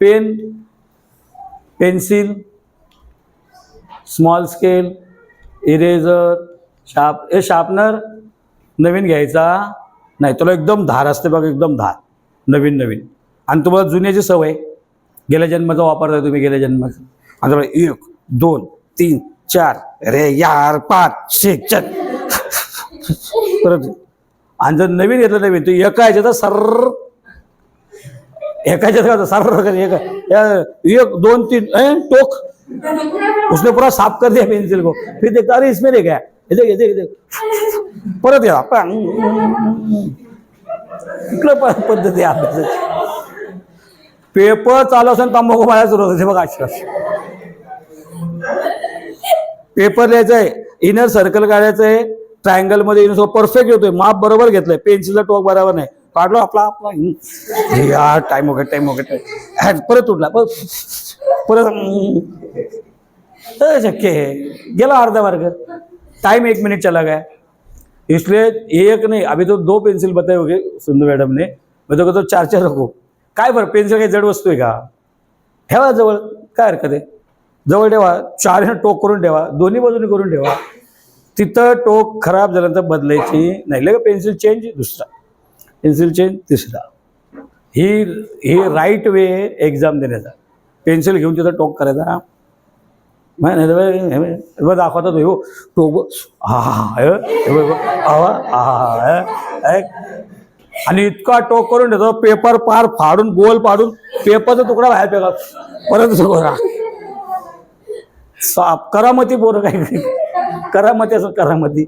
Pen, pencil, small scale, eraser, हे sharpener नवीन घ्यायचा नाही. तुला एकदम धार असते बघ, एकदम धार नवीन नवीन. आणि तुम्हाला जुन्याची सवय, गेल्या जन्माचा वापरताय तुम्ही, गेल्या जन्माचं. आणि तुम्हाला 1 2 3 4 अरे यार 5 6 7 परत. आणि जर नवीन घेतलं नवीन तू एका ह्याच्यात सर, एका ह्याच्यात सर एका 1 2 3 टोक, उसने पूरा साफ कर दिया पेंसिल को. फिर देखता अरे इसमें नहीं गया, इधर परत या पद्धती अभ्यासाची. पेपर चालू असेल तंबाखू मारायला सुरुवात होते बघा. पेपर लिहायचा आहे, इनर सर्कल काढायचं आहे, ट्रायंगल मध्ये इनर परफेक्ट येतोय, माप बरोबर घेतलंय, पेन्सिलचा टोक बरोबर नाही काढलो आपला आपला यार टाइम वगैरे परत उठला परत शक्य है, गेला अर्धा मार्ग, टाइम 1 मिनट चला गया. इसलिए एक नहीं, अभी तो 2 पेंसिल बताए होगे सुंदर मैडम ने, मैं तो 4 रखो. काय बरं, पेन्सिल काही जड वस्तू आहे का? ठेवा जवळ, काय हरकत आहे, जवळ ठेवा, 4 टोक करून ठेवा, दोन्ही बाजूने करून ठेवा. तिथं टोक खराब झाल्यानंतर बदलायची नाही, लगे पेन्सिल चेंज दुसरा, पेन्सिल चेंज तिसरा. ही राईट वे एक्झाम देण्याचा. पेन्सिल घेऊन तिथं टोक करायचा, दाखवता तो टोक आणि इतका टोक करून देतो, पेपर पार फाडून गोल पाडून पेपरचा तुकडा बाहेर फेका, परत साफ करामती. पोरं काय करामती, असं करामती.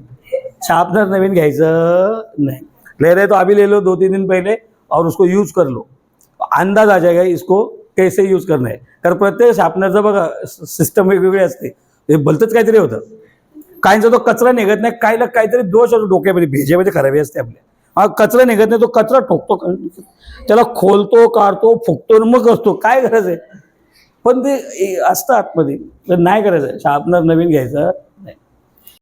शार्पनर नवीन घ्यायचं नाही. ले रहे तो अभी ले लो 2-3 दिन पहले और उसको यूज कर लो, अंदाज आ जाएगा इसको कैसे यूज करना है. कारण प्रत्येक शार्पनरचं बघा सिस्टम वेगवेगळी असते, ते भलतंच काहीतरी होतं. काहींचा तो कचरा निघत नाही, काहीला काहीतरी दोष होतो डोक्यामध्ये, भेजेमध्ये खराबी असते आपल्या. हा कचरा निघत नाही, तो कचरा ठोकतो, त्याला खोलतो, काढतो, फुकतो, मग असतो. काय गरज आहे? पण ते असतं आतमध्ये, तर नाही करायचं. शार्पनर नवीन घ्यायचं,